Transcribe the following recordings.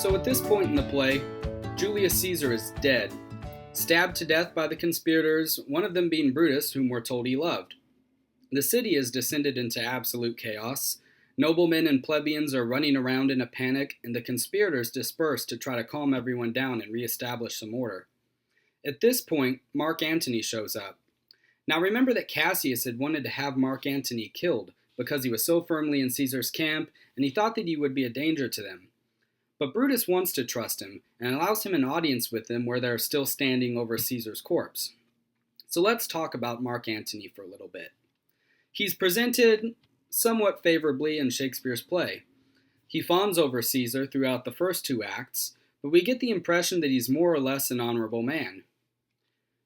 So at this point in the play, Julius Caesar is dead, stabbed to death by the conspirators, one of them being Brutus, whom we're told he loved. The city has descended into absolute chaos. Noblemen and plebeians are running around in a panic, and the conspirators disperse to try to calm everyone down and reestablish some order. At this point, Mark Antony shows up. Now remember that Cassius had wanted to have Mark Antony killed because he was so firmly in Caesar's camp, and he thought that he would be a danger to them. But Brutus wants to trust him, and allows him an audience with them where they're still standing over Caesar's corpse. So let's talk about Mark Antony for a little bit. He's presented somewhat favorably in Shakespeare's play. He fawns over Caesar throughout the first two acts, but we get the impression that he's more or less an honorable man.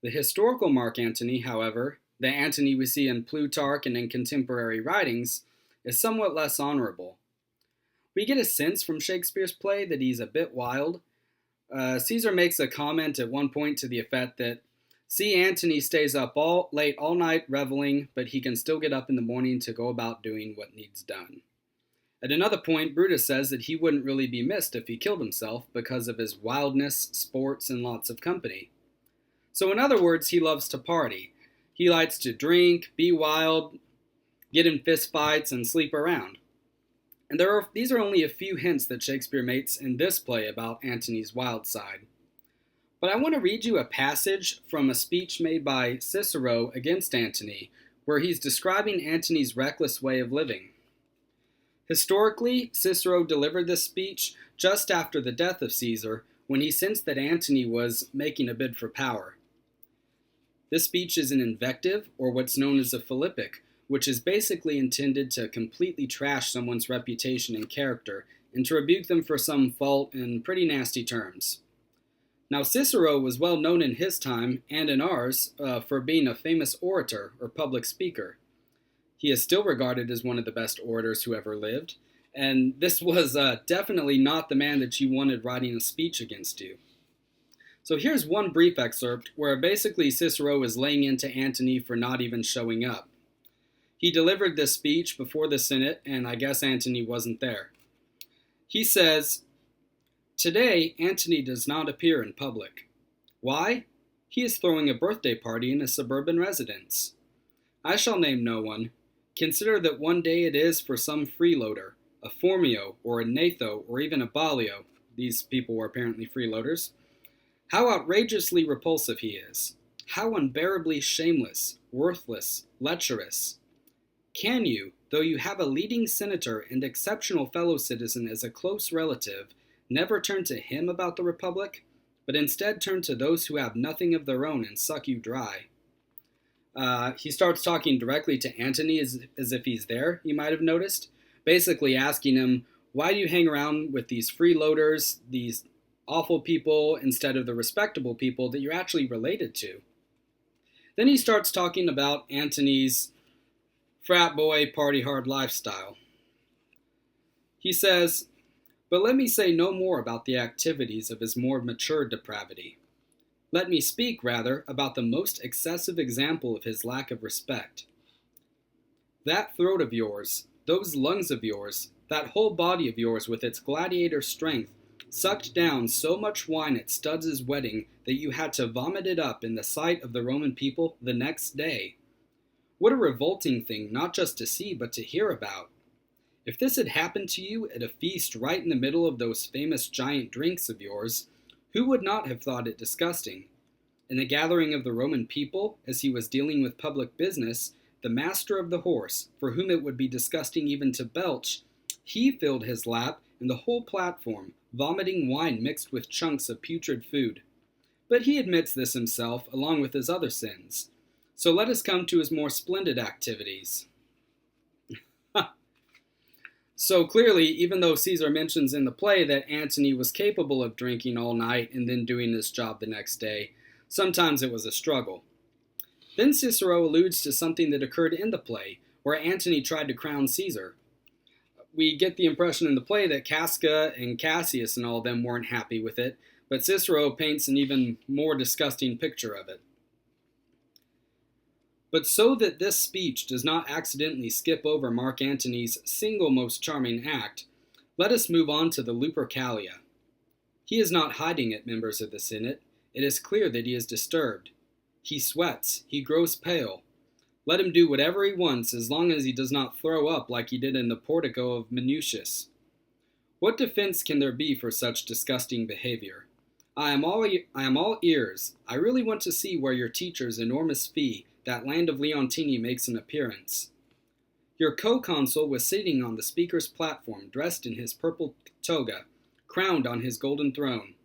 The historical Mark Antony, however, the Antony we see in Plutarch and in contemporary writings, is somewhat less honorable. We get a sense from Shakespeare's play that he's a bit wild. Caesar makes a comment at one point to the effect that, "See, Antony stays up late all night reveling, but he can still get up in the morning to go about doing what needs done." At another point, Brutus says that he wouldn't really be missed if he killed himself because of his wildness, sports, and lots of company. So in other words, he loves to party. He likes to drink, be wild, get in fist fights, and sleep around. And these are only a few hints that Shakespeare makes in this play about Antony's wild side. But I want to read you a passage from a speech made by Cicero against Antony, where he's describing Antony's reckless way of living. Historically, Cicero delivered this speech just after the death of Caesar, when he sensed that Antony was making a bid for power. This speech is an invective, or what's known as a philippic, which is basically intended to completely trash someone's reputation and character, and to rebuke them for some fault in pretty nasty terms. Now, Cicero was well known in his time, and in ours, for being a famous orator or public speaker. He is still regarded as one of the best orators who ever lived, and this was definitely not the man that you wanted writing a speech against you. So here's one brief excerpt where basically Cicero is laying into Antony for not even showing up. He delivered this speech before the Senate, and I guess Antony wasn't there. He says, "Today, Antony does not appear in public. Why? He is throwing a birthday party in a suburban residence. I shall name no one. Consider that one day it is for some freeloader, a Phormio, or a Gnatho, or even a Ballio." These people were apparently freeloaders. "How outrageously repulsive he is. How unbearably shameless, worthless, lecherous. Can you, though you have a leading senator and exceptional fellow citizen as a close relative, never turn to him about the republic, but instead turn to those who have nothing of their own and suck you dry?" He starts talking directly to Antony as if he's there, you might have noticed, basically asking him, why do you hang around with these freeloaders, these awful people, instead of the respectable people that you're actually related to? Then he starts talking about Antony's frat boy, party hard lifestyle. He says, "But let me say no more about the activities of his more mature depravity. Let me speak, rather, about the most excessive example of his lack of respect. That throat of yours, those lungs of yours, that whole body of yours with its gladiator strength, sucked down so much wine at Studs' wedding that you had to vomit it up in the sight of the Roman people the next day. What a revolting thing not just to see, but to hear about. If this had happened to you at a feast right in the middle of those famous giant drinks of yours, who would not have thought it disgusting? In the gathering of the Roman people, as he was dealing with public business, the master of the horse, for whom it would be disgusting even to belch, he filled his lap and the whole platform, vomiting wine mixed with chunks of putrid food. But he admits this himself, along with his other sins. So let us come to his more splendid activities." So clearly, even though Caesar mentions in the play that Antony was capable of drinking all night and then doing his job the next day, sometimes it was a struggle. Then Cicero alludes to something that occurred in the play, where Antony tried to crown Caesar. We get the impression in the play that Casca and Cassius and all of them weren't happy with it, but Cicero paints an even more disgusting picture of it. But so that this speech does not accidentally skip over Mark Antony's single most charming act, let us move on to the Lupercalia. He is not hiding it, members of the Senate. It is clear that he is disturbed. He sweats. He grows pale. Let him do whatever he wants as long as he does not throw up like he did in the portico of Minucius. What defense can there be for such disgusting behavior? I am all ears. I really want to see where your teacher's enormous fee, that land of Leontini, makes an appearance. Your co-consul was sitting on the speaker's platform, dressed in his purple toga, crowned on his golden throne.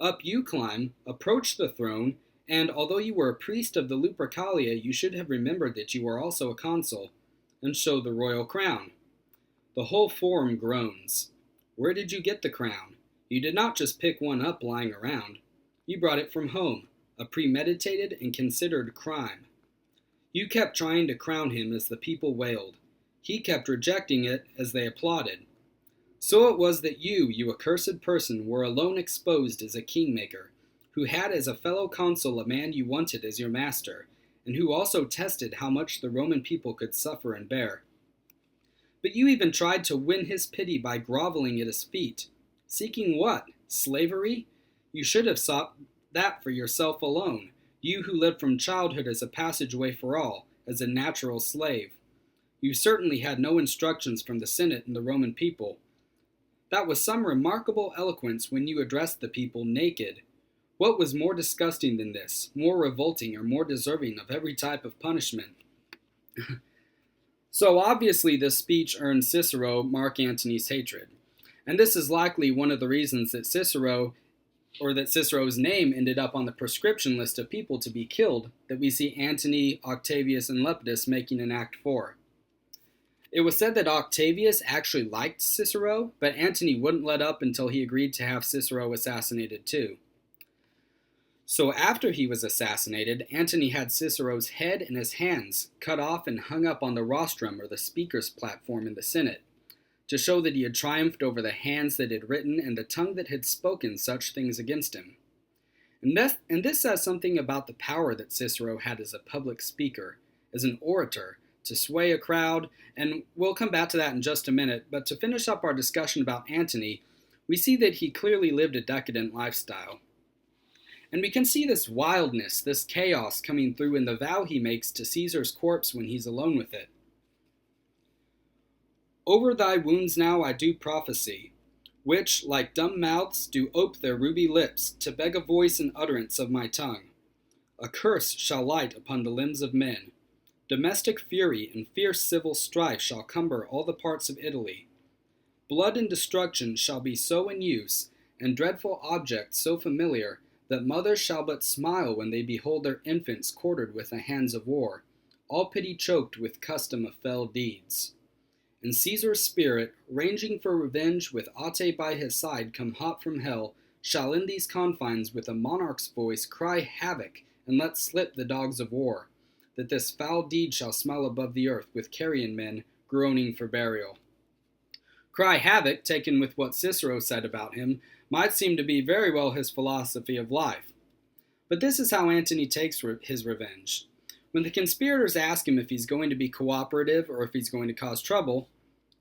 Up you climb, approach the throne, and although you were a priest of the Lupercalia, you should have remembered that you are also a consul, and show the royal crown. The whole forum groans. Where did you get the crown? You did not just pick one up lying around. You brought it from home, a premeditated and considered crime. You kept trying to crown him as the people wailed. He kept rejecting it as they applauded. So it was that you accursed person, were alone exposed as a kingmaker, who had as a fellow consul a man you wanted as your master, and who also tested how much the Roman people could suffer and bear. But you even tried to win his pity by groveling at his feet. Seeking what? Slavery? You should have sought that for yourself alone, you who lived from childhood as a passageway for all, as a natural slave. You certainly had no instructions from the Senate and the Roman people. That was some remarkable eloquence when you addressed the people naked. What was more disgusting than this, more revolting, or more deserving of every type of punishment? So obviously this speech earned Cicero Mark Antony's hatred. And this is likely one of the reasons that Cicero's name ended up on the proscription list of people to be killed that we see Antony, Octavius, and Lepidus making in Act 4. It was said that Octavius actually liked Cicero, but Antony wouldn't let up until he agreed to have Cicero assassinated too. So after he was assassinated, Antony had Cicero's head and his hands cut off and hung up on the rostrum, or the speaker's platform in the Senate, to show that he had triumphed over the hands that had written and the tongue that had spoken such things against him. And this says something about the power that Cicero had as a public speaker, as an orator, to sway a crowd, and we'll come back to that in just a minute, but to finish up our discussion about Antony, we see that he clearly lived a decadent lifestyle. And we can see this wildness, this chaos coming through in the vow he makes to Caesar's corpse when he's alone with it. Over thy wounds now I do prophesy, which, like dumb mouths, do ope their ruby lips, to beg a voice and utterance of my tongue. A curse shall light upon the limbs of men. Domestic fury and fierce civil strife shall cumber all the parts of Italy. Blood and destruction shall be so in use, and dreadful objects so familiar, that mothers shall but smile when they behold their infants quartered with the hands of war, all pity choked with custom of fell deeds. And Caesar's spirit, ranging for revenge with Ate by his side come hot from hell, shall in these confines with a monarch's voice cry havoc, and let slip the dogs of war, that this foul deed shall smell above the earth with carrion men groaning for burial. Cry havoc, taken with what Cicero said about him, might seem to be very well his philosophy of life. But this is how Antony takes his revenge. When the conspirators ask him if he's going to be cooperative or if he's going to cause trouble,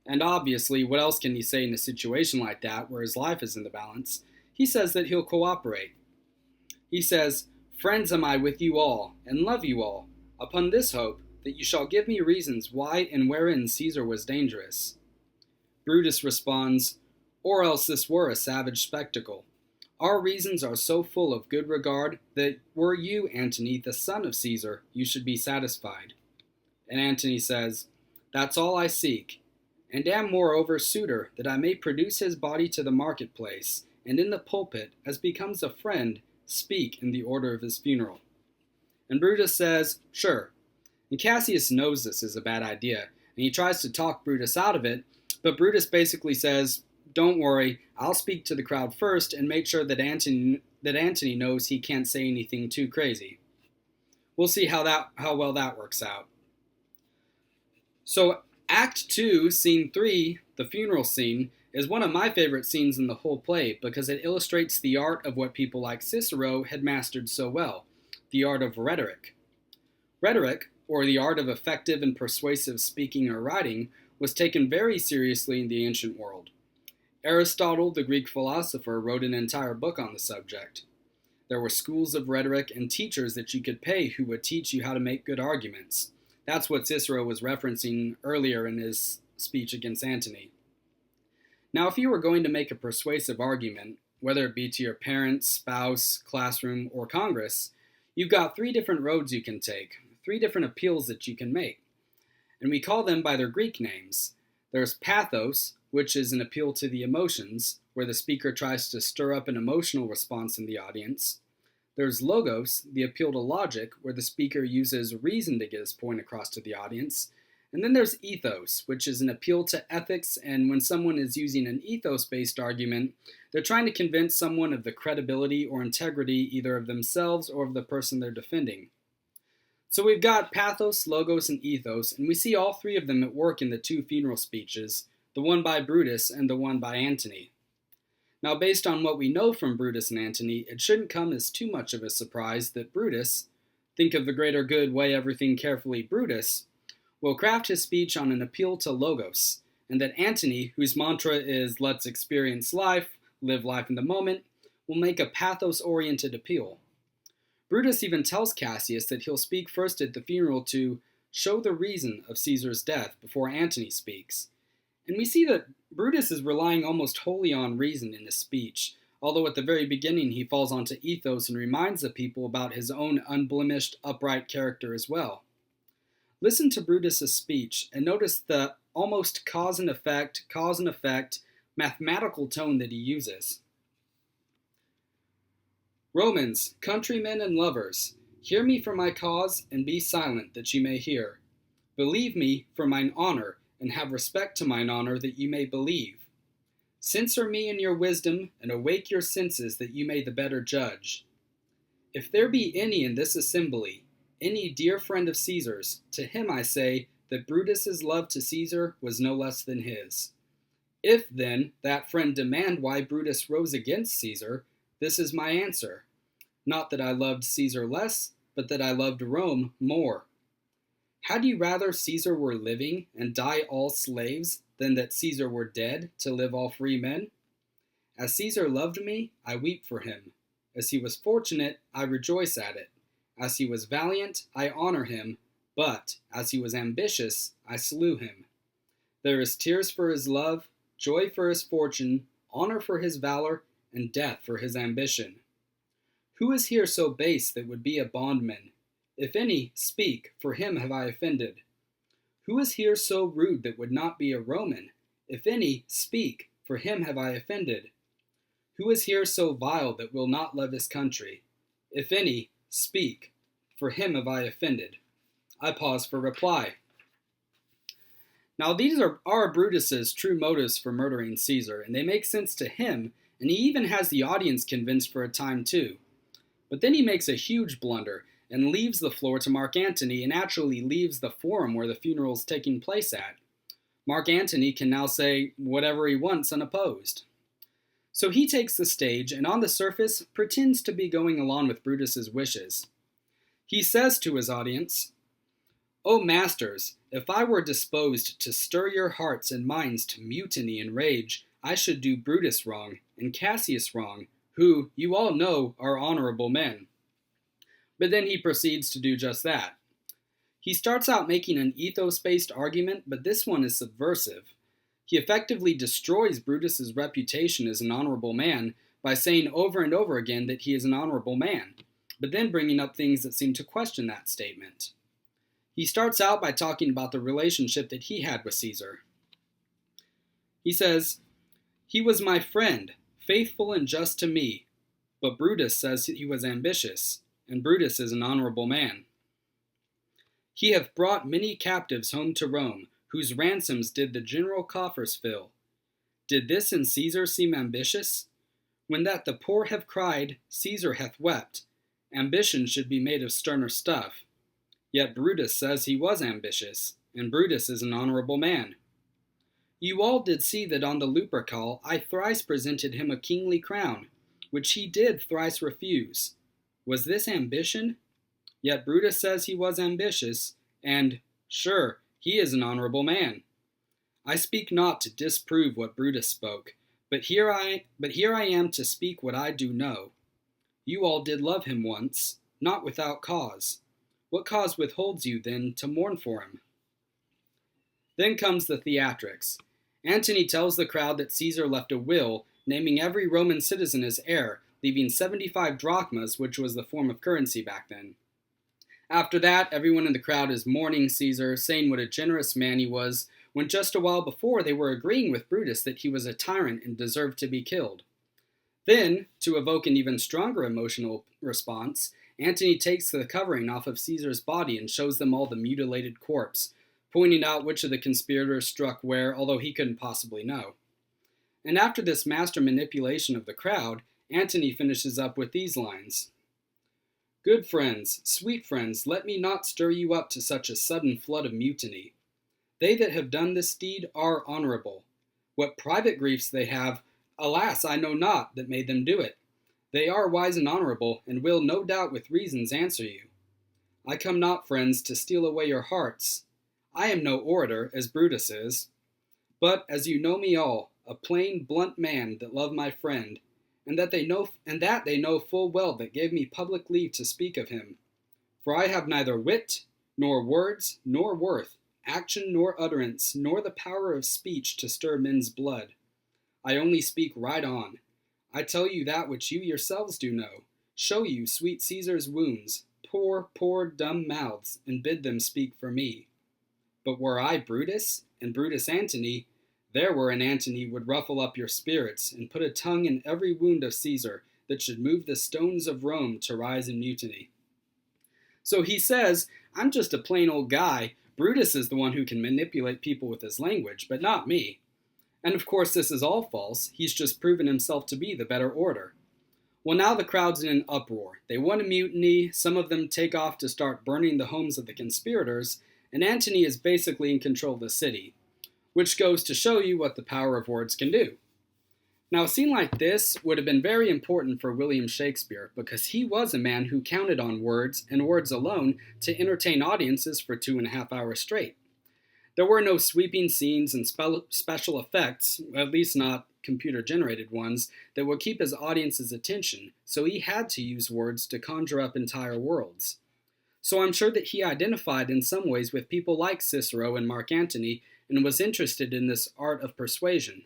and obviously what else can he say in a situation like that where his life is in the balance, he says that he'll cooperate. He says, "Friends am I with you all, and love you all, upon this hope, that you shall give me reasons why and wherein Caesar was dangerous." Brutus responds, "Or else this were a savage spectacle. Our reasons are so full of good regard that were you, Antony, the son of Caesar, you should be satisfied." And Antony says, "That's all I seek, and am moreover suitor that I may produce his body to the marketplace, and in the pulpit, as becomes a friend, speak in the order of his funeral." And Brutus says, "Sure." And Cassius knows this is a bad idea, and he tries to talk Brutus out of it, but Brutus basically says, "Don't worry, I'll speak to the crowd first and make sure that Antony knows he can't say anything too crazy." We'll see how well that works out. So Act 2, Scene 3, the funeral scene, is one of my favorite scenes in the whole play because it illustrates the art of what people like Cicero had mastered so well, the art of rhetoric. Rhetoric, or the art of effective and persuasive speaking or writing, was taken very seriously in the ancient world. Aristotle, the Greek philosopher, wrote an entire book on the subject. There were schools of rhetoric and teachers that you could pay who would teach you how to make good arguments. That's what Cicero was referencing earlier in his speech against Antony. Now, if you were going to make a persuasive argument, whether it be to your parents, spouse, classroom, or Congress, you've got three different roads you can take, three different appeals that you can make. And we call them by their Greek names. There's pathos, which is an appeal to the emotions, where the speaker tries to stir up an emotional response in the audience. There's logos, the appeal to logic, where the speaker uses reason to get his point across to the audience. And then there's ethos, which is an appeal to ethics, and when someone is using an ethos-based argument, they're trying to convince someone of the credibility or integrity either of themselves or of the person they're defending. So we've got pathos, logos, and ethos, and we see all three of them at work in the two funeral speeches, the one by Brutus and the one by Antony. Now, based on what we know from Brutus and Antony, it shouldn't come as too much of a surprise that Brutus, think of the greater good, weigh everything carefully Brutus, will craft his speech on an appeal to logos, and that Antony, whose mantra is let's experience life, live life in the moment, will make a pathos-oriented appeal. Brutus even tells Cassius that he'll speak first at the funeral to show the reason of Caesar's death before Antony speaks. And we see that Brutus is relying almost wholly on reason in his speech, although at the very beginning he falls onto ethos and reminds the people about his own unblemished, upright character as well. Listen to Brutus's speech and notice the almost cause and effect, mathematical tone that he uses. Romans, countrymen and lovers, hear me for my cause, and be silent that ye may hear. Believe me for mine honor, and have respect to mine honor, that ye may believe. Censor me in your wisdom, and awake your senses, that ye may the better judge. If there be any in this assembly, any dear friend of Caesar's, to him I say that Brutus's love to Caesar was no less than his. If, then, that friend demand why Brutus rose against Caesar, this is my answer. Not that I loved Caesar less, but that I loved Rome more. Had you rather Caesar were living and die all slaves than that Caesar were dead to live all free men? As Caesar loved me, I weep for him. As he was fortunate, I rejoice at it. As he was valiant, I honor him. But as he was ambitious, I slew him. There is tears for his love, joy for his fortune, honor for his valor, and death for his ambition. Who is here so base that would be a bondman? If any, speak, for him have I offended. Who is here so rude that would not be a Roman? If any, speak, for him have I offended. Who is here so vile that will not love his country? If any, speak, for him have I offended. I pause for reply. Now these are Brutus's true motives for murdering Caesar, and they make sense to him, and he even has the audience convinced for a time too. But then he makes a huge blunder and leaves the floor to Mark Antony and actually leaves the forum where the funeral is taking place at. Mark Antony can now say whatever he wants unopposed. So he takes the stage and on the surface pretends to be going along with Brutus's wishes. He says to his audience, O masters, if I were disposed to stir your hearts and minds to mutiny and rage, I should do Brutus wrong and Cassius wrong, who, you all know, are honorable men. But then he proceeds to do just that. He starts out making an ethos-based argument, but this one is subversive. He effectively destroys Brutus's reputation as an honorable man by saying over and over again that he is an honorable man, but then bringing up things that seem to question that statement. He starts out by talking about the relationship that he had with Caesar. He says, He was my friend, faithful and just to me, but Brutus says he was ambitious, and Brutus is an honorable man. He hath brought many captives home to Rome, whose ransoms did the general coffers fill. Did this in Caesar seem ambitious? When that the poor have cried, Caesar hath wept. Ambition should be made of sterner stuff. Yet Brutus says he was ambitious, and Brutus is an honorable man. You all did see that on the Lupercal I thrice presented him a kingly crown, which he did thrice refuse. Was this ambition? Yet Brutus says he was ambitious, and, sure, he is an honorable man. I speak not to disprove what Brutus spoke, But here I am to speak what I do know. You all did love him once, not without cause. What cause withholds you, then, to mourn for him? Then comes the Theatrics. Antony tells the crowd that Caesar left a will, naming every Roman citizen as heir, leaving 75 drachmas, which was the form of currency back then. After that, everyone in the crowd is mourning Caesar, saying what a generous man he was, when just a while before they were agreeing with Brutus that he was a tyrant and deserved to be killed. Then, to evoke an even stronger emotional response, Antony takes the covering off of Caesar's body and shows them all the mutilated corpse, pointing out which of the conspirators struck where, although he couldn't possibly know. And after this master manipulation of the crowd, Antony finishes up with these lines. Good friends, sweet friends, let me not stir you up to such a sudden flood of mutiny. They that have done this deed are honorable. What private griefs they have, alas, I know not, that made them do it. They are wise and honorable, and will, no doubt, with reasons answer you. I come not, friends, to steal away your hearts. I am no orator, as Brutus is, but, as you know me all, a plain, blunt man that love my friend, and that they know full well that gave me public leave to speak of him. For I have neither wit, nor words, nor worth, action nor utterance, nor the power of speech to stir men's blood. I only speak right on. I tell you that which you yourselves do know, show you sweet Caesar's wounds, poor dumb mouths, and bid them speak for me. But were I Brutus, and Brutus Antony, there were an Antony would ruffle up your spirits, and put a tongue in every wound of Caesar, that should move the stones of Rome to rise in mutiny. So he says, I'm just a plain old guy. Brutus is the one who can manipulate people with his language, but not me. And of course this is all false. He's just proven himself to be the better orator. Well, now the crowd's in an uproar. They want a mutiny, some of them take off to start burning the homes of the conspirators, and Antony is basically in control of the city, which goes to show you what the power of words can do. Now, a scene like this would have been very important for William Shakespeare, because he was a man who counted on words, and words alone, to entertain audiences for 2.5 hours straight. There were no sweeping scenes and special effects, at least not computer-generated ones, that would keep his audience's attention, so he had to use words to conjure up entire worlds. So I'm sure that he identified in some ways with people like Cicero and Mark Antony, and was interested in this art of persuasion.